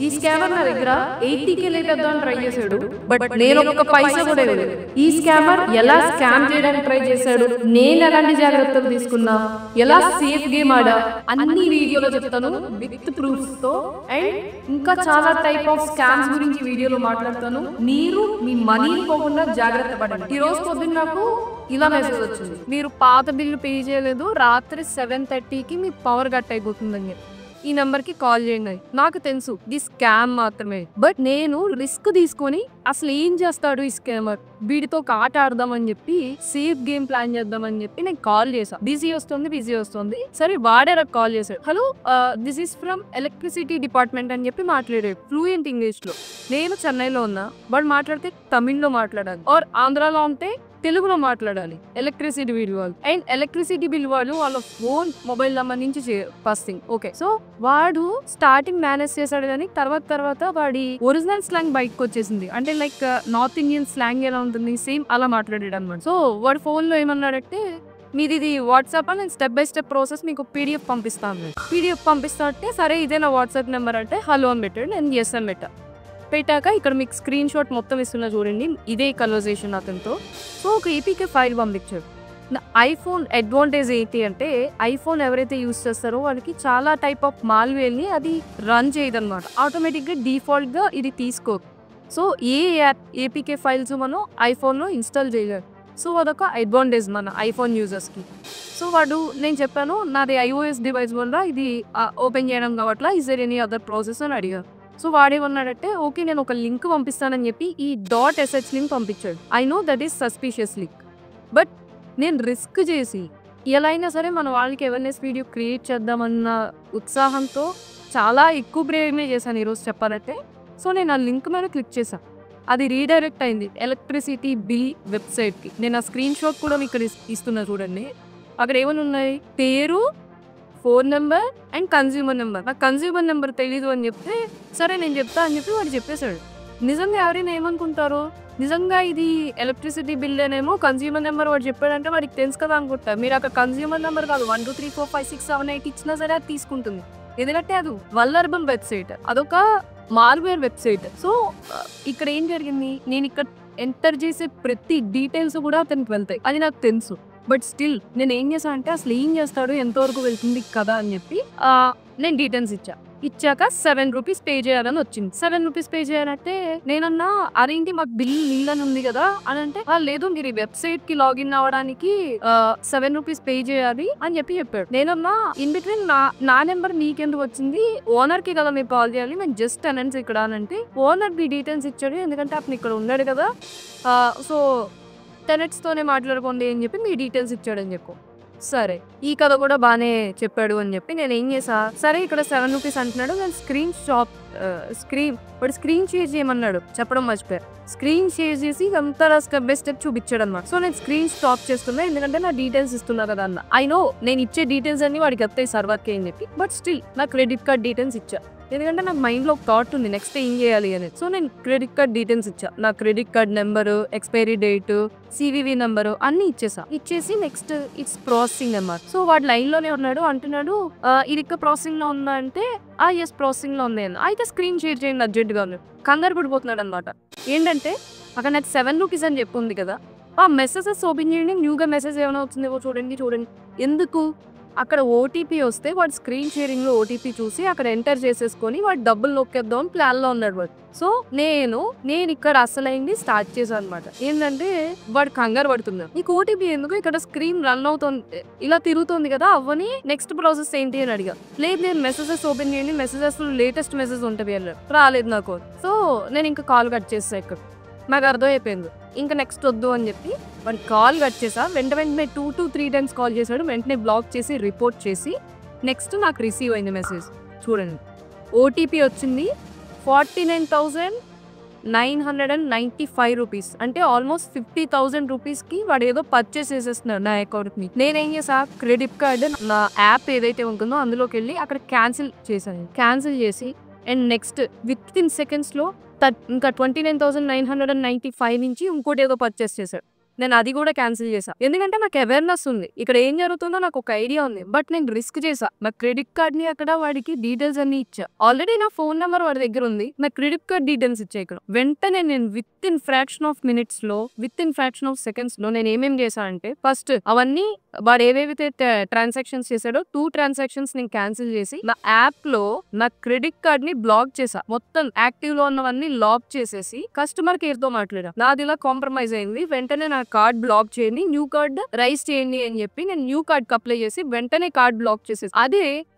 ఈ స్కామర్ నా దగ్గర 80K లేపేద్దామని ట్రై చేశాడు, బట్ నేను ఒక పైసా కూడా ఇవ్వలేదు. ఈ స్కామర్ ఎలా స్కామ్ చేయడానికి ట్రై చేశాడు, నేను ఎలాంటి జాగ్రత్తలు తీసుకున్నా, ఎలా సేఫ్ గేమ్ ఆడా, అన్ని వీడియోలో చెప్తాను విత్ ప్రూఫ్స్ తో. అండ్ ఇంకా చాలా టైప్ ఆఫ్ స్కామ్స్ గురించి వీడియోలో మాట్లాడతాను. మీరు మీ మనీ పోకుండా జాగ్రత్త పడండి. ఈ రోజు పొద్దున్న నాకు ఇలా మెసేజ్ వచ్చింది, మీరు పాత బిల్లు పే చేయలేదు, రాత్రి 7:30కి మీ పవర్ కట్ అయిపోతుందని చెప్పి ఈ నెంబర్ కి కాల్ చేయండి. నాకు తెలుసు ఇది స్కామ్ మాత్రమే, బట్ నేను రిస్క్ తీసుకొని అసలు ఏం చేస్తాడు ఈ స్కామర్, వీడితో ఆట ఆడదామని చెప్పి సేఫ్ గేమ్ ప్లాన్ చేద్దామని చెప్పి నేను కాల్ చేసా. బిజీ వస్తుంది. సరే వాడే నాకు కాల్ చేశాడు. Hello, this is from electricity department అని చెప్పి మాట్లాడాడు ఫ్లూయెంట్ ఇంగ్లీష్ లో. నేను చెన్నైలో ఉన్నా, వాడు మాట్లాడితే తమిళ్లో మాట్లాడాలి, ఆర్ ఆంధ్రాలో ఉంటే తెలుగులో మాట్లాడాలి. ఎలక్ట్రిసిటీ బిల్ వాళ్ళు అండ్ ఎలక్ట్రిసిటీ బిల్ వాళ్ళు వాళ్ళ ఫోన్ మొబైల్ నెంబర్ నుంచి ఫస్ట్ థింగ్. ఓకే, సో వాడు స్టార్టింగ్ మేనేజ్ చేశాడు, కానీ తర్వాత వాడి ఒరిజినల్ స్లాంగ్ బయటకు వచ్చేసింది. అంటే లైక్ నార్త్ ఇండియన్ స్లాంగ్ ఎలా ఉంటుంది సేమ్ అలా మాట్లాడాడు అనమాట. సో వాడు ఫోన్ లో ఏమన్నాడంటే, మీది ఇది వాట్సాప్ అని, నేను స్టెప్ బై స్టెప్ ప్రాసెస్ మీకు PDF పంపిస్తాను. PDF పంపిస్తా అంటే సరే ఇదే నా వాట్సాప్ నెంబర్ అంటే హలో అని పెట్టాడు. నేను చేస్తాను పెట్టాక ఇక్కడ మీకు స్క్రీన్ షాట్ మొత్తం ఇస్తున్నా చూడండి, ఇదే కన్వర్సేషన్ అతనితో. సో ఒక APK ఫైల్ పంపించాడు. ఐఫోన్ అడ్వాంటేజ్ ఏంటి అంటే, ఐఫోన్ ఎవరైతే యూజ్ చేస్తారో వాళ్ళకి చాలా టైప్ ఆఫ్ మాల్వేర్ని అది రన్ చేయదు అనమాట. ఆటోమేటిక్గా డిఫాల్ట్గా ఇది తీసుకో. సో ఏ APK ఫైల్స్ మనం ఐఫోన్లో ఇన్స్టాల్ చేయలేదు. సో అదొక అడ్వాంటేజ్ మన ఐఫోన్ యూజర్స్కి. సో వాడు, నేను చెప్పాను నాది iOS డివైస్ వల్ల ఇది ఓపెన్ చేయడం కావట్లా, is there any other process అని అడిగారు. సో వాడేమన్నాడంటే, ఓకే నేను ఒక లింక్ పంపిస్తానని చెప్పి ఈ .sh లింక్ పంపించాడు. I know that is suspicious link, but నేను రిస్క్ చేసి ఎలా అయినా సరే మన వాళ్ళకి అవేర్నెస్ వీడియో క్రియేట్ చేద్దామన్న ఉత్సాహంతో చాలా ఎక్కువ ప్రయోగమే చేశాను ఈరోజు చెప్పాలంటే. సో నేను ఆ లింక్ మీద క్లిక్ చేశాను, అది రీడైరెక్ట్ అయింది ఎలక్ట్రిసిటీ బిల్ వెబ్సైట్కి. నేను ఆ స్క్రీన్ షాట్ కూడా మీకు ఇస్తున్నా చూడండి. అక్కడ ఏమైనా ఉన్నాయి, పేరు, phone number and consumer number. నాకు కన్జ్యూమర్ నెంబర్ తెలీదు అని చెప్తే సరే నేను చెప్తా అని చెప్పి వాడు చెప్పేశాడు. నిజంగా ఎవరైనా ఏమనుకుంటారు, నిజంగా ఇది ఎలక్ట్రిసిటీ బిల్ అనేమో కన్జ్యూమర్ నెంబర్ వాడు చెప్పాడంటే వాడికి తెలుసు కదా అనుకుంటారు. మీరు అక్కడ కన్జ్యూమర్ నెంబర్ కాదు 1 2 3 4 5 6 7 8 ఇచ్చినా సరే అది తీసుకుంటుంది, ఎందుకంటే అది వల్నరబుల్ వెబ్సైట్, అదొక మాల్వేర్ వెబ్సైట్. సో ఇక్కడ ఏం జరిగింది, నేను ఇక్కడ ఎంటర్ చేసే ప్రతి డీటెయిల్స్ కూడా అతనికి వెళ్తాయి, అది నాకు తెలుసు. బట్ స్టిల్ నేను ఏం చేసా అంటే, అసలు ఏం చేస్తాడు, ఎంతవరకు వెళ్తుంది కదా అని చెప్పి నేను డీటెయిల్స్ ఇచ్చాక 7 రూపీస్ పే చేయాలని వచ్చింది. 7 రూపీస్ పే చేయాలంటే నేనన్నా అదేంటి మాకు బిల్ నీళ్ళని ఉంది కదా అని అంటే, లేదు మీరు ఈ వెబ్సైట్ కి లాగిన్ అవ్వడానికి 7 రూపీస్ పే చేయాలి అని చెప్పాడు. నేనన్నా ఇన్ బిట్వీన్ నా నెంబర్ నీకెందుకు వచ్చింది, ఓనర్ కి కదా మీరు కాల్ చేయాలి, మేము జస్ట్ టెనెంట్స్ ఇక్కడ అని అంటే ఓనర్ ది డీటెయిల్స్ ఇచ్చాడు, ఎందుకంటే అతను ఇక్కడ ఉన్నాడు కదా, సో టెనెంట్స్ తోనే మాట్లాడుకోండి అని చెప్పి మీ డీటెయిల్స్ ఇచ్చాడని చెప్పు. సరే ఈ కథ కూడా బాగానే చెప్పాడు అని చెప్పి నేను ఏం చేసా, సరే ఇక్కడ 7 రూపీస్ అంటున్నాడు, నేను స్క్రీన్ షేర్ చేయమన్నాడు, చెప్పడం మర్చిపోయా. స్క్రీన్ షేర్ చేసి అంతా స్టెప్ బై స్టెప్ చూపించాడు అనమాట. సో నేను స్క్రీన్ స్టాప్ చేస్తున్నా, ఎందుకంటే నా డీటెయిల్స్ ఇస్తున్నా కదా అన్న. ఐ నో నేను ఇచ్చే డీటెయిల్స్ అన్ని వాడికి వస్తాయి సర్వర్కి అని చెప్పి, బట్ స్టిల్ నా క్రెడిట్ కార్డ్ డీటెయిల్స్ ఇచ్చా, ఎందుకంటే నాకు మైండ్లో ఒక థాట్ ఉంది నెక్స్ట్ ఏం చేయాలి అనేది. సో నేను క్రెడిట్ కార్డ్ డీటెయిల్స్ ఇచ్చా, నా credit card number, expiry date, CVV number అన్ని ఇచ్చేసి నెక్స్ట్ ఇట్స్ ప్రాసెసింగ్ అన్నమాట. సో వాడు లైన్లోనే ఉన్నాడు, అంటున్నాడు ఇది ఇక్కడ ప్రాసెసింగ్ లో ఉందా అంటే ఎస్ ప్రాసెసింగ్ లో ఉంది అని. అయితే స్క్రీన్ షేర్ చేయండి అర్జెంట్గా, కంగారు పడిపోతున్నాడు అనమాట. ఏంటంటే అక్కడ నాకు 7 రూపీస్ అని చెప్పి ఉంది కదా, ఆ మెసేజెస్ ఓపెన్ చేయండి, న్యూగా మెసేజ్ ఏమైనా వచ్చిందేమో చూడండి. ఎందుకు అక్కడ OTP వస్తే వాడు స్క్రీన్ షేరింగ్ లో OTP చూసి అక్కడ ఎంటర్ చేసేసుకొని వాడు డబ్బులు నొక్కేద్దాం ప్లాన్ లో ఉన్నాడు వాడు. సో నేను ఇక్కడ అసలైంది స్టార్ట్ చేశాను అనమాట. ఏంటంటే వాడు కంగారు పడుతున్నాడు, నీకు OTP ఎందుకు, ఇక్కడ స్క్రీన్ రన్ అవుతుంది ఇలా తిరుగుతుంది కదా, అవ్వని నెక్స్ట్ ప్రాసెస్ ఏంటి అని అడిగా. లేదు మెసేజెస్ ఓపెన్ చేయండి, మెసేజెస్ లేటెస్ట్ మెసేజ్ ఉంటుంది అన్నాడు. రాలేదు నాకు. సో నేను ఇంకా కాల్ కట్ చేస్తా, ఇక్కడ నాకు అర్థమైపోయింది ఇంకా నెక్స్ట్ వద్దు అని చెప్పి వాడిని కాల్ కట్ చేసా. వెంటనే 2 to 3 టైమ్స్ కాల్ చేశాడు, వెంటనే బ్లాక్ చేసి రిపోర్ట్ చేసి నెక్స్ట్ నాకు రిసీవ్ అయింది మెసేజ్ చూడండి. OTP వచ్చింది 49,995 రూపీస్, అంటే ఆల్మోస్ట్ 50,000 రూపీస్కి వాడు ఏదో పర్చేస్ చేసేస్తున్నాడు నా అకౌంట్ని. నేనేం చేసా, క్రెడిట్ కార్డు నా యాప్ ఏదైతే ఉంటుందో అందులోకి వెళ్ళి అక్కడ క్యాన్సిల్ చేసి అండ్ నెక్స్ట్ విత్ ఇన్ సెకండ్స్లో ఇంకా 29,995 నుంచి ఇంకోటి ఏదో పర్చేస్ చేశాడు. నేను అది కూడా క్యాన్సిల్ చేశా. ఎందుకంటే నాకు అవేర్నెస్ ఉంది. ఇక్కడ ఏం జరుగుతుందో నాకు ఒక ఐడియా ఉంది. బట్ నేను రిస్క్ చేశా. నా క్రెడిట్ కార్డ్ ని అక్కడ వాడికి డీటెయిల్స్ అన్ని ఇచ్చా. ఆల్రెడీ నా ఫోన్ నెంబర్ వాడి దగ్గర ఉంది. నా క్రెడిట్ కార్డ్ డీటెయిల్స్ ఇచ్చా. ఇక్కడ వెంటనే నేను within fraction of minutes లో, within fraction of seconds లో నేను ఏమేం చేశా అంటే, ఫస్ట్ అవన్నీ వాడు ఏవేవైతే ట్రాన్సాక్షన్స్ చేశాడో 2 ట్రాన్సాక్షన్స్ నేను క్యాన్సిల్ చేసి నా యాప్ లో నా క్రెడిట్ కార్డ్ ని బ్లాక్ చేశా. మొత్తం యాక్టివ్ లో ఉన్నవన్నీ లాక్ చేసేసి కస్టమర్ కేర్ తో మాట్లాడా. నాది ఇలా కాంప్రమైజ్ అయింది. వెంటనే నా కార్డ్ బ్లాక్ చేయండి, న్యూ కార్డ్ రైజ్ చేయండి అని చెప్పి నేను న్యూ కార్డ్ కి అప్లై చేసి వెంటనే కార్డ్ బ్లాక్ చేసేసి.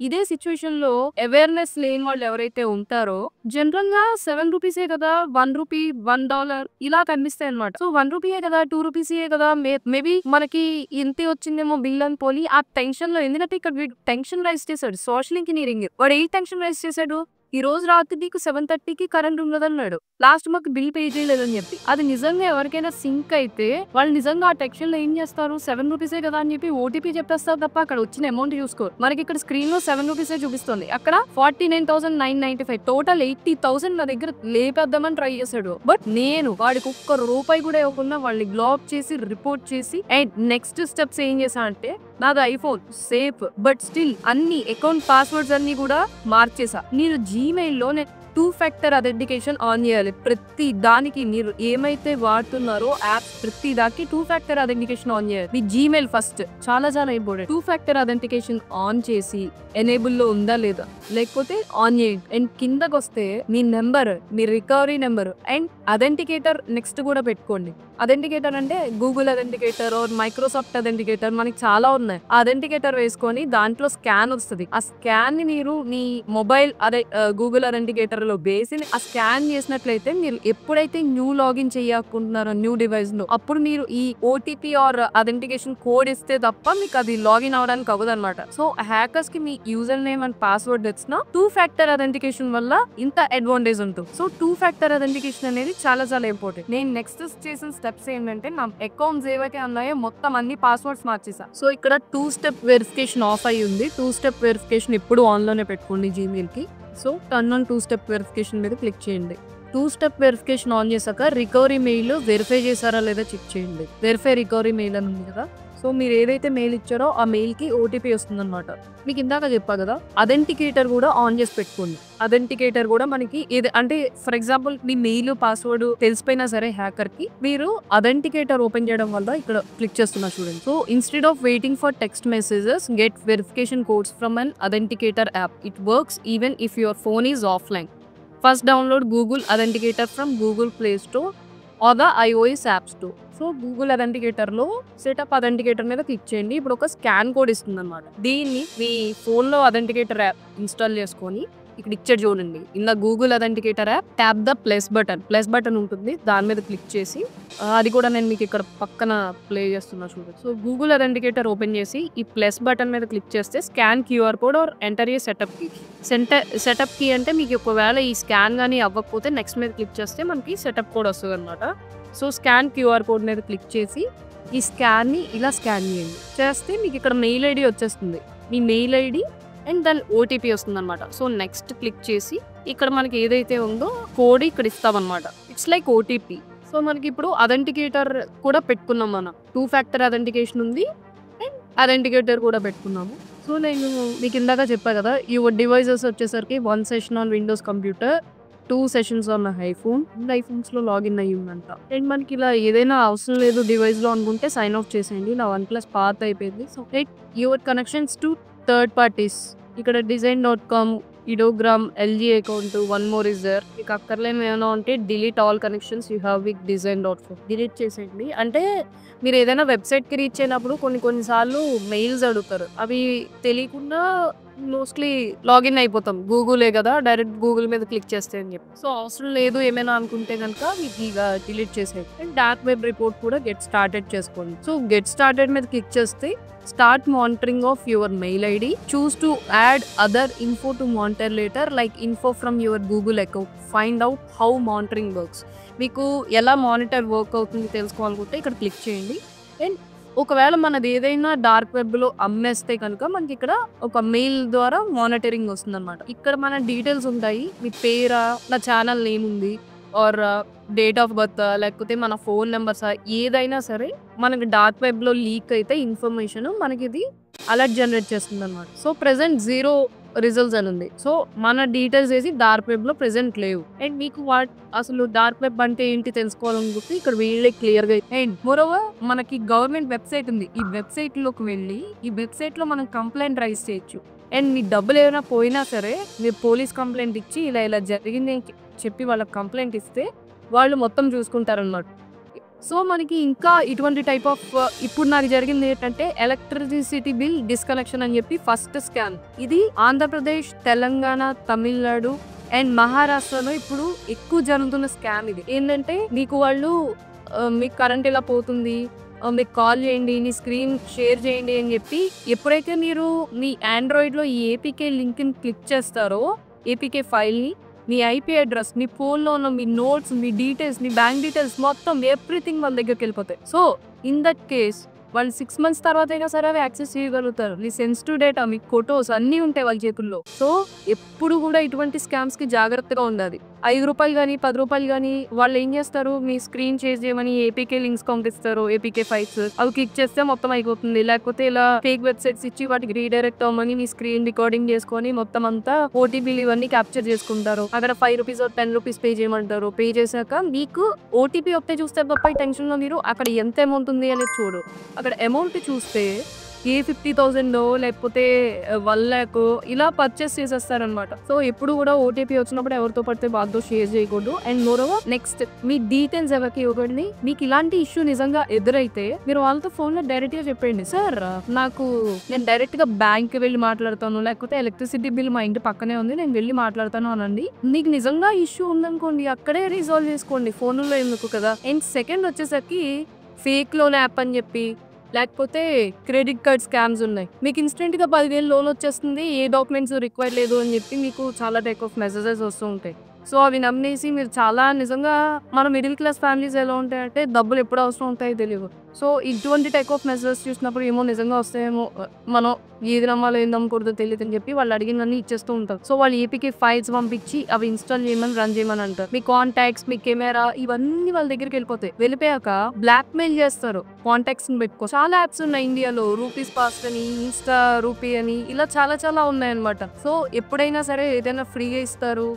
ఇదే సిచ్యువేషన్ లో అవేర్నెస్ లేని వాళ్ళు ఎవరైతే ఉంటారో జనరల్ గా 7 రూపీసే కదా, 1 రూపీ, $1 ఇలా కనిపిస్తాయి అనమాట. సో 1 రూపీయే కదా, 2 రూపీసే కదా, మేబీ మనకి ఇంతే వచ్చిందేమో బిల్ అని పోలి ఆ టెన్షన్ లో. ఎందుకంటే ఇక్కడ వీడు టెన్షన్ రైజ్ చేశాడు. సోషల్ ఇంజనీరింగ్ వాడు ఏ టెన్షన్ రైజ్ చేశాడు, ఈ రోజు రాత్రి నీకు 7:30కి కరెంట్ ఉండదన్నాడు, లాస్ట్ మాకు బిల్ పే చేయలేదని చెప్పి. అది నిజంగా ఎవరికైనా సింక్ అయితే వాళ్ళు నిజంగా ఆ టెన్షన్ లో ఏం చేస్తారు, 7 రూపీసే కదా అని చెప్పి ఓటీపీ చెప్పేస్తారు తప్ప అక్కడ వచ్చిన అమౌంట్ చూసుకోరు. మనకి ఇక్కడ స్క్రీన్ లో 7 రూపీసే చూపిస్తుంది, అక్కడ 49,995, టోటల్ 80,000 నా దగ్గర లేపేద్దామని ట్రై చేశాడు. బట్ నేను వాడికి ఒక్క రూపాయి కూడా ఇవ్వకుండా వాళ్ళని బ్లాక్ చేసి రిపోర్ట్ చేసి అండ్ నెక్స్ట్ స్టెప్స్ ఏం చేశా అంటే, నాది ఐఫోన్ సేఫ్ బట్ స్టిల్ అన్ని అకౌంట్ పాస్వర్డ్స్ అన్ని కూడా మార్చేసా. నేను జీమెయిల్లో 2-factor authentication ఆన్ చేయాలి. ప్రతి దానికి మీరు ఏమైతే వాడుతున్నారో యాప్ ప్రతి దానికి 2-factor authentication ఆన్ చేయాలి. మీ జీమెయిల్ ఫస్ట్ చాలా ఇంపార్టెంట్. 2-factor authentication ఆన్ చేసి ఎనేబుల్ లో ఉందా లేదా, లేకపోతే ఆన్ చేయండి. అండ్ కిందకు వస్తే మీ నెంబర్, మీ recovery number and authenticator next కూడా పెట్టుకోండి. అథెంటికేటర్ అంటే Google authenticator or Microsoft authenticator, మనకి చాలా ఉన్నాయి. ఆ అథెంటికేటర్ వేసుకొని దాంట్లో స్కాన్ వస్తుంది. ఆ స్కాన్ ని మీరు మీ మొబైల్ గూగుల్ అథెంటికేటర్ లో బేసి ఆ స్కాన్ చేసినట్లయితే మీరు ఎప్పుడైతే న్యూ లాగిన్ చేయకుంటున్నారో న్యూ డివైస్ లో, అప్పుడు మీరు ఈ ఓటీపీ ఆర్ అథెంటికేషన్ కోడ్ ఇస్తే తప్ప మీకు అది లాగిన్ అవడానికి అవ్వదు అనమాట. సో హ్యాకర్స్ కి మీ యూజర్ నేమ్ అండ్ పాస్వర్డ్ ఇచ్చిన 2-factor authentication వల్ల ఇంత అడ్వాంటేజ్ ఉంటుంది. సో 2-factor authentication అనేది చాలా ఇంపార్టెంట్. నేను నెక్స్ట్ చేసిన స్టెప్స్ ఏంటంటే, నా అకౌంట్స్ ఏవైతే ఉన్నాయో మొత్తం అన్ని పాస్వర్డ్స్ మార్చేసా. సో ఇక్కడ 2-step వెరిఫికేషన్ ఆఫ్ అయ్యి ఉంది. 2-step వెరిఫికేషన్ ఇప్పుడు ఆన్ లోనే పెట్టుకోండి జీమెయిల్ కి. So turn on 2-step verification మీద క్లిక్ చేయండి. 2-step వెరిఫికేషన్ ఆన్ చేశాక రికవరీ మెయిల్ వెరిఫై చేశారా లేదా చెక్ చేయండి. వెరిఫై రికవరీ మెయిల్ అని ఉంది కదా. సో మీరు ఏదైతే మెయిల్ ఇచ్చారో ఆ మెయిల్ కి ఓటీపీ వస్తుంది అనమాట. మీకు ఇందాక చెప్పా కదా, అథెంటికేటర్ కూడా ఆన్ చేసి పెట్టుకోండి. అథెంటికేటర్ కూడా మనకి ఏది అంటే, ఫర్ ఎగ్జాంపుల్ మీ మెయిల్ పాస్వర్డ్ తెలిసిపోయినా సరే హ్యాకర్ కి, మీరు అథెంటికేటర్ ఓపెన్ చేయడం వల్ల ఇక్కడ క్లిక్ చేస్తున్నా చూడండి. So instead of waiting for text messages, get verification codes from an authenticator app. It works even if your phone is offline. First download Google authenticator from Google play store or the iOS app store. So Google authenticator లో setup authenticator మీద click చేయండి. ఇప్పుడు ఒక scan code ఇస్తుంది అనమాట. దీన్ని మీ phone లో అథెంటికేటర్ యాప్ ఇన్స్టాల్ చేసుకొని ఇక్కడ ఇచ్చాడు చూడండి, in the Google authenticator app tap the plus button ఉంటుంది, దాని మీద క్లిక్ చేసి అది కూడా నేను మీకు ఇక్కడ పక్కన ప్లే చేస్తున్నా చూడండి. సో గూగుల్ అథెంటికేటర్ ఓపెన్ చేసి ఈ ప్లస్ బటన్ మీద క్లిక్ చేస్తే scan QR code or enter a setup key. Setup key అంటే మీకు ఒకవేళ ఈ స్కాన్ కానీ అవ్వకపోతే నెక్స్ట్ మీద క్లిక్ చేస్తే మనకి సెటప్ కోడ్ వస్తుంది అనమాట. సో స్కాన్ క్యూఆర్ కోడ్ మీద క్లిక్ చేసి ఈ స్కాన్ ని ఇలా స్కాన్ చేయండి. చేస్తే మీకు ఇక్కడ మెయిల్ ఐడి వచ్చేస్తుంది. మీ మెయిల్ ఐడి అండ్ దాని ఓటీపీ వస్తుంది అనమాట. సో నెక్స్ట్ క్లిక్ చేసి ఇక్కడ మనకి ఏదైతే ఉందో కోడ్ ఇక్కడ ఇస్తామన్నమాట. It's like OTP. సో మనకి ఇప్పుడు అథెంటికేటర్ కూడా పెట్టుకున్నాం. మనం 2-factor authentication ఉంది అండ్ అథెంటికేటర్ కూడా పెట్టుకున్నాము. సో నేను మీకు ఇందాక చెప్పా కదా, యువర్ డివైజెస్ వచ్చేసరికి 1 session on Windows computer, 2 sessions on iPhone. IPhones లో లాగిన్ అయ్యి ఉందంట. అండ్ మనకి ఇలా ఏదైనా అవసరం లేదు డివైస్ లో అనుకుంటే సైన్ ఆఫ్ చేసేయండి. నా OnePlus పాత అయిపోయింది. So your connections to third parties, ఇక్కడ design.com, ఇడోగ్రామ్, LG account, one more is there. మీకు అక్కర్లేని ఏమైనా ఉంటే delete all connections you have with design.com delete చేసేయండి. అంటే మీరు ఏదైనా వెబ్సైట్కి రీచ్ అయినప్పుడు కొన్నిసార్లు మెయిల్స్ అడుగుతారు, అవి తెలియకుండా మోస్ట్లీ లాగిన్ అయిపోతాం. గూగులే కదా, డైరెక్ట్ గూగుల్ మీద క్లిక్ చేస్తే అని చెప్పి. సో అవసరం లేదు ఏమైనా అనుకుంటే కనుక మీకు ఇక డిలీట్ చేసేయండి. అండ్ డార్క్ వెబ్ రిపోర్ట్ కూడా గెట్ స్టార్టెడ్ చేసుకోండి. సో గెట్ స్టార్టెడ్ మీద క్లిక్ చేస్తే start monitoring of your mail ID, choose to add other info to monitor later like info from your Google account, find out how monitoring works. మీకు ఎలా monitor work అవుతుంది తెలుసుకోవాలనుకుంటే ఇక్కడ click చేయండి. And ఒకవేళ మనది ఏదైనా డార్క్ వెబ్లో అమ్మేస్తే కనుక మనకి ఇక్కడ ఒక మెయిల్ ద్వారా మానిటరింగ్ వస్తుంది అనమాట. ఇక్కడ మన డీటెయిల్స్ ఉంటాయి, మీ పేరా, నా ఛానల్ నేమ్ ఉంది, ఆర్ డేట్ ఆఫ్ బర్త్ లేకపోతే మన ఫోన్ నెంబర్సా ఏదైనా సరే మనకి డార్క్ వెబ్లో లీక్ అయితే ఇన్ఫర్మేషన్ మనకి ఇది అలర్ట్ జనరేట్ చేస్తుంది అనమాట. సో ప్రెసెంట్ 0 రిజల్ట్స్ అని ఉంది. సో మన డీటెయిల్స్ వేసి డార్క్ వెబ్లో ప్రెసెంట్ లేవు. అండ్ మీకు అసలు డార్క్ వెబ్ అంటే ఏంటి తెలుసుకోవాలనుకుంటే ఇక్కడ వీళ్ళే క్లియర్గా. అండ్ మోరోవర్ మనకి గవర్నమెంట్ వెబ్సైట్ ఉంది. ఈ వెబ్సైట్లోకి వెళ్ళి ఈ వెబ్సైట్లో మనం కంప్లైంట్ రైజ్ చేయొచ్చు. అండ్ మీ డబ్బులు ఏమైనా పోయినా సరే మీరు పోలీస్ కంప్లైంట్ ఇచ్చి ఇలా జరిగింది అని చెప్పి వాళ్ళకి కంప్లైంట్ ఇస్తే వాళ్ళు మొత్తం చూసుకుంటారన్నమాట. సో మనకి ఇంకా ఇటువంటి టైప్ ఆఫ్ ఇప్పుడు నాకు జరిగింది ఏంటంటే ఎలక్ట్రిసిటీ బిల్ డిస్కనెక్షన్ అని చెప్పి ఫస్ట్ స్కామ్. ఇది ఆంధ్రప్రదేశ్, తెలంగాణ, తమిళనాడు అండ్ మహారాష్ట్రలో ఇప్పుడు ఎక్కువ జరుగుతున్న స్కామ్. ఇది ఏంటంటే మీకు వాళ్ళు మీకు కరెంట్ ఇలా పోతుంది, మీకు కాల్ చేయండి, నీ స్క్రీన్ షేర్ చేయండి అని చెప్పి ఎప్పుడైతే మీరు మీ ఆండ్రాయిడ్లో ఈ ఏపీకే లింక్ని క్లిక్ చేస్తారో ఏపీకే ఫైల్ని మీ ఐపీ అడ్రస్, మీ ఫోన్లో ఉన్న మీ నోట్స్, మీ డీటెయిల్స్, మీ బ్యాంక్ డీటెయిల్స్ మొత్తం ఎవ్రీథింగ్ వాళ్ళ దగ్గరికి వెళ్ళిపోతాయి. సో ఇన్ దట్ కేస్ వాళ్ళు 6 months తర్వాత అయినా సరే అవి యాక్సెస్ చేయగలుగుతారు. మీ సెన్సిటివ్ డేటా, మీ ఫొటోస్ అన్నీ ఉంటాయి వాళ్ళ చేతుల్లో. సో ఎప్పుడు కూడా ఇటువంటి స్కామ్స్కి జాగ్రత్తగా ఉండాలి. ₹5 కానీ ₹10 కానీ వాళ్ళు ఏం చేస్తారు, మీ స్క్రీన్ షేర్ చేయమని ఏపీకే లింక్స్ పంపిస్తారు, ఏపీకే ఫైల్స్. అవి క్లిక్ చేస్తే మొత్తం అయిపోతుంది. లేకపోతే ఇలా ఫేక్ వెబ్సైట్స్ ఇచ్చి వాటికి రీడైరెక్ట్ అవ్వమని మీ స్క్రీన్ రికార్డింగ్ చేసుకొని మొత్తం అంతా ఓటీపీలు ఇవన్నీ క్యాప్చర్ చేసుకుంటారు. అక్కడ ₹5 or ₹10 పే చేయమంటారు. పే చేశాక మీకు ఓటీపీ వస్తే చూస్తారు తప్ప ఈ టెన్షన్లో మీరు అక్కడ ఎంత అమౌంట్ ఉంది అనేది చూడు. అక్కడ అమౌంట్ చూస్తే ఏ 50,000 లేకపోతే 1 lakh ఇలా పర్చేస్ చేసేస్తారనమాట. సో ఎప్పుడు కూడా ఓటీపీ వచ్చినప్పుడు ఎవరితో పడితే వాళ్ళతో షేర్ చేయకూడదు. And moreover next me details ఎవరికి ఇవ్వకండి. మీకు ఇలాంటి ఇష్యూ నిజంగా ఎదురైతే మీరు వాళ్ళతో ఫోన్లో డైరెక్ట్గా చెప్పండి, సార్ నేను డైరెక్ట్గా బ్యాంక్కి వెళ్ళి మాట్లాడతాను, లేకపోతే ఎలక్ట్రిసిటీ బిల్ మా ఇంటి పక్కనే ఉంది, నేను వెళ్ళి మాట్లాడతాను అనండి. మీకు నిజంగా ఇష్యూ ఉందనుకోండి అక్కడే రిజాల్వ్ చేసుకోండి, ఫోన్లో ఎందుకు కదా. అండ్ సెకండ్ వచ్చేసరికి ఫేక్ లోన్ యాప్ అని చెప్పి లేకపోతే క్రెడిట్ కార్డ్ స్కామ్స్ ఉన్నాయి. మీకు ఇన్స్టెంట్గా 10,000 లోన్ వచ్చేస్తుంది, ఏ డాక్యుమెంట్స్ రిక్వైర్ లేదు అని చెప్పి మీకు చాలా టైప్ ఆఫ్ మెసేజెస్ వస్తూ ఉంటాయి. సో అవి నమ్మేసి మీరు చాలా నిజంగా మన మిడిల్ క్లాస్ ఫ్యామిలీస్ ఎలా ఉంటాయంటే డబ్బులు ఎప్పుడు అవసరం ఉంటాయో తెలియదు. సో ఇటువంటి టైప్ ఆఫ్ మెసేజెస్ చూసినప్పుడు ఏమో నిజంగా వస్తాయేమో, మనం ఏది నమ్మాలో ఏం నమ్మకూడదో తెలియదు అని చెప్పి వాళ్ళు అడిగినన్ని ఇచ్చేస్తూ ఉంటారు. సో వాళ్ళు ఏపీకి ఫైల్స్ పంపించి అవి ఇన్స్టాల్ చేయమని రన్ చేయమని అంటారు. మీ కాంటాక్ట్స్, మీ కెమెరా ఇవన్నీ వాళ్ళ దగ్గరికి వెళ్ళిపోతాయి. వెళ్ళిపోయాక బ్లాక్ మెయిల్ చేస్తారు. కాంటాక్ట్స్ ని పెట్టుకో. చాలా యాప్స్ ఉన్నాయి ఇండియాలో, రూపీస్ పాస్ట్ అని, ఇన్స్టా రూపీ అని, ఇలా చాలా ఉన్నాయన్నమాట. సో ఎప్పుడైనా సరే ఏదైనా ఫ్రీగా ఇస్తారు,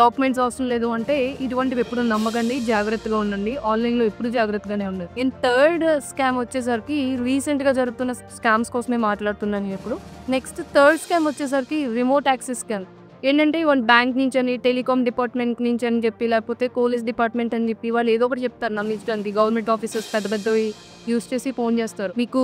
డాక్యుమెంట్స్ అవసరం లేదు అంటే ఇటువంటివి ఎప్పుడు నమ్మకండి, జాగ్రత్తగా ఉండండి. ఆన్లైన్ లో ఎప్పుడు జాగ్రత్తగానే ఉండండి. అండ్ థర్డ్ స్కామ్ వచ్చేసరికి రీసెంట్ గా జరుగుతున్న స్కామ్స్ కోసమే మాట్లాడుతున్నాను ఇప్పుడు. నెక్స్ట్ థర్డ్ స్కామ్ వచ్చేసరికి రిమోట్ యాక్సెస్ స్కామ్. ఏంటంటే వన్ బ్యాంక్ నుంచి అని, టెలికామ్ డిపార్ట్మెంట్ నుంచి అని చెప్పి, లేకపోతే పోలీస్ డిపార్ట్మెంట్ అని చెప్పి వాళ్ళు ఏదో ఒకటి చెప్తారు నమ్మించడానికి. గవర్నమెంట్ ఆఫీసర్స్ పెద్దవి యూస్ చేసి ఫోన్ చేస్తారు. మీకు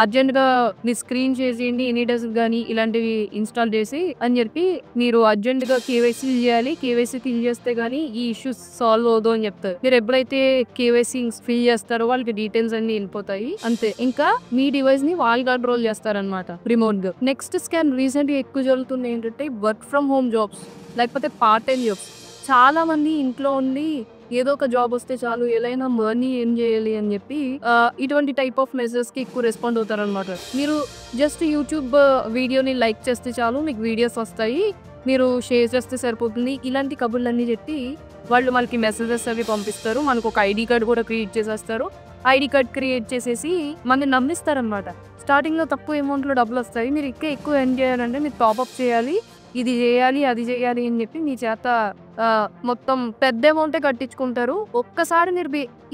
అర్జెంట్గా మీ స్క్రీన్ షేర్ చేయండి, ఎనీ డెస్క్ కానీ ఇలాంటివి ఇన్స్టాల్ చేసి అని చెప్పి మీరు అర్జెంట్గా కేవైసీ చేయాలి, కేవైసీ ఫిల్ చేస్తే కానీ ఈ ఇష్యూస్ సాల్వ్ అవదు అని చెప్తారు. మీరు ఎప్పుడైతే కేవైసీ ఫిల్ చేస్తారో వాళ్ళకి డీటెయిల్స్ అన్ని వెళ్ళిపోతాయి, అంతే. ఇంకా మీ డివైస్ ని వాళ్ళు కంట్రోల్ చేస్తారనమాట రిమోట్ గా. నెక్స్ట్ స్కామ్ రీసెంట్ గా ఎక్కువ జరుగుతుంది ఏంటంటే వర్క్ ఫ్రమ్ హోమ్ జాబ్స్, లేకపోతే పార్ట్ టైం జాబ్స్. చాలా మంది ఇంట్లో ఉండి ఏదో ఒక జాబ్ వస్తే చాలు, ఎలా మనీ ఏం చేయాలి అని చెప్పి ఇటువంటి టైప్ ఆఫ్ మెసేజెస్ కి ఎక్కువ రెస్పాండ్ అవుతారు అనమాట. మీరు జస్ట్ యూట్యూబ్ వీడియోని లైక్ చేస్తే చాలు మీకు వీడియోస్ వస్తాయి, మీరు షేర్ చేస్తే సరిపోతుంది, ఇలాంటి కబుర్లన్నీ చెప్పి వాళ్ళు మనకి మెసేజెస్ అవి పంపిస్తారు. మనకు ఒక ఐడి కార్డ్ కూడా క్రియేట్ చేసేస్తారు. ఐడి కార్డ్ క్రియేట్ చేసేసి మనని నమ్మిస్తారనమాట. స్టార్టింగ్ లో తక్కువ అమౌంట్ లో డబ్బులు వస్తాయి, మీరు ఎక్కువ ఎర్న్ చేయాలంటే మీరు టాప్అప్ చేయాలి, ఇది చేయాలి అది చేయాలి అని చెప్పి మీ చేత మొత్తం పెద్ద అమౌంటే కట్టించుకుంటారు. ఒక్కసారి మీరు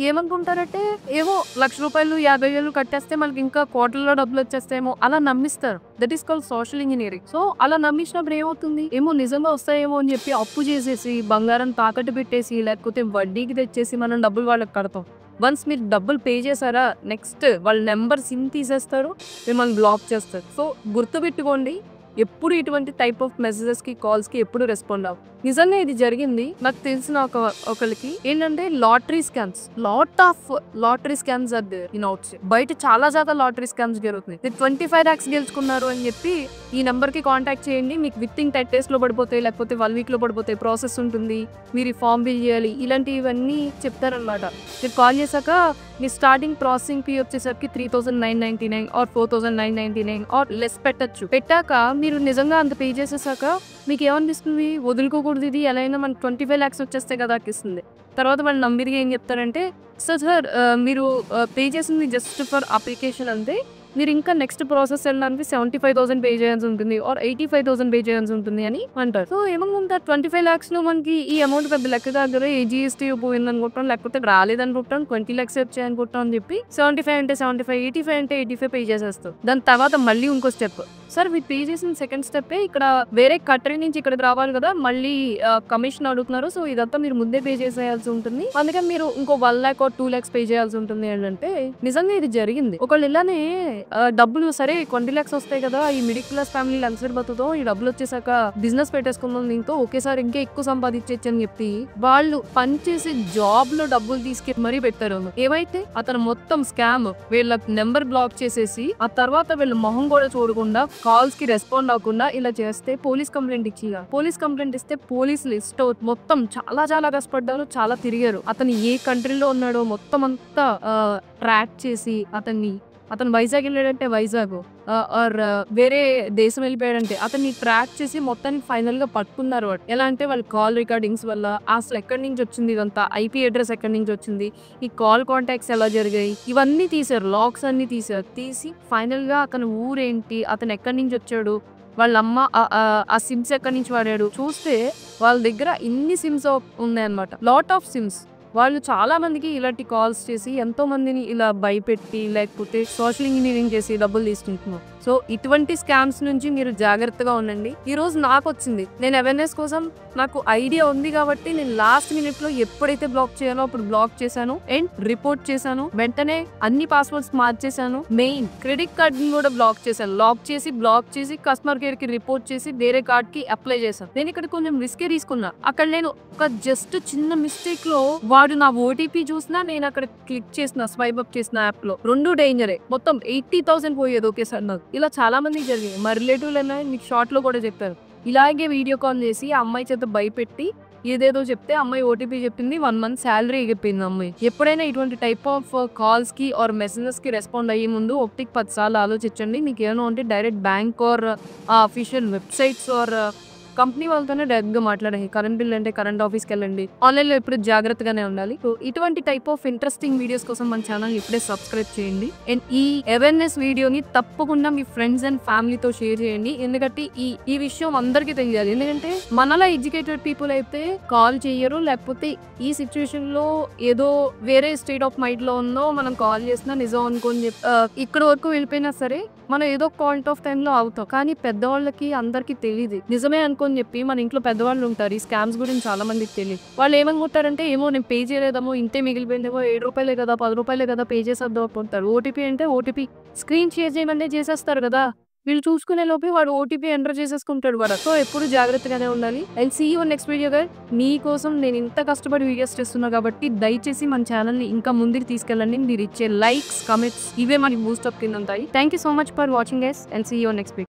ఏమనుకుంటారంటే ఏమో ₹1,00,000 ₹50,000 కట్టేస్తే మనకి ఇంకా కోట్లలో డబ్బులు వచ్చేస్తాయేమో అలా నమ్మిస్తారు. That is called social engineering. So అలా నమ్మించినప్పుడు ఏమవుతుంది, ఏమో నిజంగా వస్తాయేమో అని చెప్పి అప్పు చేసేసి బంగారం తాకట్టు పెట్టేసి లేకపోతే వడ్డీకి తెచ్చేసి మనం డబ్బులు వాళ్ళకి కడతాం. వన్స్ మీరు డబ్బులు పే చేశారా నెక్స్ట్ వాళ్ళ నెంబర్ సిమ్ తీసేస్తారు, మిమ్మల్ని బ్లాక్ చేస్తారు. సో గుర్తుపెట్టుకోండి, ఎప్పుడు ఇటువంటి టైప్ ఆఫ్ మెసేజెస్కి కాల్స్కి ఎప్పుడు రెస్పాండ్ అవ్వ. నిజంగా ఇది జరిగింది నాకు తెలిసిన ఒకరికి. ఏంటంటే lottery scams, lottery scams are there in outside. బయట చాలా లాటరీ స్కామ్స్ జరుగుతుంది. 25 lakhs గెలుచుకున్నారు అని చెప్పి ఈ నెంబర్ కి కాంటాక్ట్ చేయండి, మీకు విత్-ఇన్ 10 days లో పడిపోతాయి, లేకపోతే 1 week లో పడిపోతాయి, ప్రాసెస్ ఉంటుంది, మీరు ఈ ఫామ్ ఫిల్ చేయాలి, ఇలాంటివన్నీ చెప్తారనమాట. మీరు కాల్ చేశాక మీ స్టార్టింగ్ ప్రాసెసింగ్ ఫీ వచ్చేసరికి 3,999 or 4,999 or లెస్ పెట్టచ్చు. పెట్టాక మీరు నిజంగా అంత పే చేసేసాక మీకు ఏమనిపిస్తుంది, వదులుకోకూడదు, ఇది ఎలా అయినా మనకు 25 lakhs వచ్చేస్తే కదా ఇస్తుంది. తర్వాత వాళ్ళు నమ్మిరిగా ఏం చెప్తారంటే సార్ మీరు పే చేసింది జస్ట్ ఫర్ అప్లికేషన్ అంతే, మీరు ఇంకా నెక్స్ట్ ప్రాసెస్ వెళ్ళడానికి 75,000 పే చేయాల్సి ఉంటుంది ఆర్ 85,000 పే చేయాల్సి ఉంటుంది అని అంటారు. సో ఏమనుకుంటారు 25 lakhs లో మనకి ఈ అమౌంట్ పెద్ద లెక్క కాదు, ఏ జిఎస్టీ పోయింది అనుకుంటాం, లేకపోతే రాలేదనుకుంటాం, 20 lakhs వచ్చాయనుకుంటాం అని చెప్పి 75 అంటే 75, 85 అంటే 85 పే చేసేస్తాం. దాని తర్వాత మళ్ళీ ఇంకో స్టెప్, సార్ మీరు పే చేసిన సెకండ్ స్టెప్ ఇక్కడ వేరే కంట్రీ నుంచి ఇక్కడికి రావాలి కదా, మళ్ళీ కమిషన్ అడుగుతున్నారు, సో ఇదంతా మీరు ముందే పే చేసేయాల్సి ఉంటుంది, అందుకని మీరు ఇంకో 1 lakh or 2 lakhs పే చేయాల్సి ఉంటుంది అంటే నిజంగా ఇది జరిగింది. ఒకళ్ళు ఇలానే డబ్బులు సరే 20 lakhs వస్తాయి కదా, ఈ మిడిల్ క్లాస్ ఫ్యామిలీ లంచర్ బతుతో ఈ డబ్బులు వచ్చేసాక బిజినెస్ పెట్టేసుకుందాం, దీంతో ఒకేసారి ఇంకా ఎక్కువ సంపాదించచ్చు అని చెప్పి వాళ్ళు పనిచేసే జాబ్ లో డబ్బులు తీసుకెళ్ళి మరీ పెట్టారు. ఏమైతే అతను మొత్తం స్కామ్, వీళ్ళ నెంబర్ బ్లాక్ చేసేసి ఆ తర్వాత వీళ్ళ మొహం కూడా చూడకుండా కాల్స్ కి రెస్పాండ్ అవ్వకుండా ఇలా చేస్తే పోలీస్ కంప్లైంట్ ఇస్తే పోలీసులు మొత్తం చాలా కష్టపడ్డారు, చాలా తిరిగారు. అతను ఏ కంట్రీలో ఉన్నాడో మొత్తం అంతా ట్రాక్ చేసి అతను వైజాగ్ వెళ్ళాడంటే వైజాగ్ ఆర్ వేరే దేశం వెళ్ళిపోయాడంటే అతన్ని ట్రాక్ చేసి మొత్తానికి ఫైనల్ గా పట్టుకున్నారు. ఎలా అంటే వాళ్ళ కాల్ రికార్డింగ్స్ వల్ల అసలు ఎక్కడి నుంచి వచ్చింది ఇదంతా, ఐపీ అడ్రస్ ఎక్కడి నుంచి వచ్చింది, ఈ కాల్ కాంటాక్ట్స్ ఎలా జరిగాయి, ఇవన్నీ తీసారు, లాక్స్ అన్ని తీసి ఫైనల్ గా అతను ఊరేంటి, అతను ఎక్కడి నుంచి వచ్చాడు, వాళ్ళ అమ్మ ఆ సిమ్స్ ఎక్కడి నుంచి వాడాడు చూస్తే వాళ్ళ దగ్గర ఇన్ని సిమ్స్ ఉన్నాయన్నమాట, లాట్ ఆఫ్ సిమ్స్. వాళ్ళు చాలా మందికి ఇలాంటి కాల్స్ చేసి ఎంతో మందిని ఇలా భయపెట్టి లేకపోతే సోషల్ ఇంజనీరింగ్ చేసి డబ్బులు తీసుకుంటున్నారు. సో ఇటువంటి స్కామ్స్ నుంచి మీరు జాగ్రత్తగా ఉండండి. ఈ రోజు నాకు వచ్చింది, నేను అవేర్నెస్ కోసం నాకు ఐడియా ఉంది కాబట్టి నేను లాస్ట్ మినిట్ లో ఎప్పుడైతే బ్లాక్ చేయాలో అప్పుడు బ్లాక్ చేశాను అండ్ రిపోర్ట్ చేశాను. వెంటనే అన్ని పాస్వర్డ్స్ మార్చేశాను, మెయిన్ క్రెడిట్ కార్డ్ ని కూడా బ్లాక్ చేసి కస్టమర్ కేర్ కి రిపోర్ట్ చేసి వేరే కార్డ్ కి అప్లై చేశాను. నేను ఇక్కడ కొంచెం రిస్కే తీసుకున్నా. అక్కడ నేను ఒక జస్ట్ చిన్న మిస్టేక్ లో వాడు నా ఓటీపీ చూసినా నేను అక్కడ క్లిక్ చేసిన స్వైప్ అప్ చేసిన యాప్ లో రెండు డేంజరే, మొత్తం 80,000 పోయేది ఒకేసారి నాకు. ఇలా చాలా మందికి జరిగింది. మా రిలేటివ్లు అయినా మీకు షార్ట్ లో కూడా చెప్పారు, ఇలాగే వీడియో కాల్ చేసి ఆ అమ్మాయి చేత భయపెట్టి ఏదేదో చెప్తే అమ్మాయి ఓటీపీ చెప్పింది, 1 month శాలరీ ఎగిపోయింది అమ్మాయి. ఎప్పుడైనా ఇటువంటి టైప్ ఆఫ్ కాల్స్ కి ఆర్ మెసేజెస్ కి రెస్పాండ్ అయ్యే ముందు 1-10 సార్లు ఆలోచించండి. మీకు ఏమైనా ఉంటే direct bank or official websites or company వాళ్ళతోనే డైరెక్ట్ గా మాట్లాడండి. కరెంట్ బిల్ అంటే కరెంట్ ఆఫీస్కి వెళ్ళండి. ఆన్లైన్ లో ఎప్పుడు జాగ్రత్తగానే ఉండాలి. సో ఇటువంటి టైప్ ఆఫ్ ఇంట్రెస్టింగ్ వీడియోస్ కోసం మన ఛానల్ ఇప్పుడే సబ్స్క్రైబ్ చేయండి. అండ్ ఈ అవేర్నెస్ వీడియోని తప్పకుండా మీ ఫ్రెండ్స్ అండ్ ఫ్యామిలీతో షేర్ చేయండి. ఎందుకంటే ఈ విషయం అందరికీ తెలియాలి. ఎందుకంటే మనలా ఎడ్యుకేటెడ్ పీపుల్ అయితే కాల్ చేయరు, లేకపోతే ఈ సిచ్యువేషన్ లో ఏదో వేరే స్టేట్ ఆఫ్ మైండ్ లో ఉన్నో మనం కాల్ చేసినా నిజం అనుకోని ఇక్కడ వరకు వెళ్ళిపోయినా సరే మనం ఏదో పాయింట్ ఆఫ్ టైమ్ లో అవుతాం. కానీ పెద్దవాళ్ళకి అందరికి తెలియదు, నిజమే అనుకోని చెప్పి మన ఇంట్లో పెద్దవాళ్ళు ఉంటారు, ఈ స్కామ్స్ గురించి చాలా మందికి తెలియదు. వాళ్ళు ఏమనుకుంటారంటే ఏమో నేను పే చేయలేదేమో, ఇంతే మిగిలిపోయిందేమో, 7 రూపాయలే కదా 10 రూపాయలే కదా పే చేసేద్దాం అనుకుంటారు. ఓటీపీ అంటే ఓటీపీ స్క్రీన్ షేర్ చేయమని చేసేస్తారు కదా, వీళ్ళు చూసుకునే లోపే వాడు ఓటీపీ ఎంటర్ చేసేసుకుంటాడు వాడు. సో ఎప్పుడు జాగ్రత్తగానే ఉండాలి. And see you next video guys. మీకోసం నేను ఇంత కష్టపడి వీడియోస్ చేస్తున్నా కాబట్టి దయచేసి మన ఛానల్ ని ఇంకా ముందుకు తీసుకెళ్ళండి. మీరు ఇచ్చే లైక్స్, కమెంట్స్ ఇవే మనకి బూస్ట్ అప్ కింద ఉంటాయి. Thank you so much for watching guys and see you next video.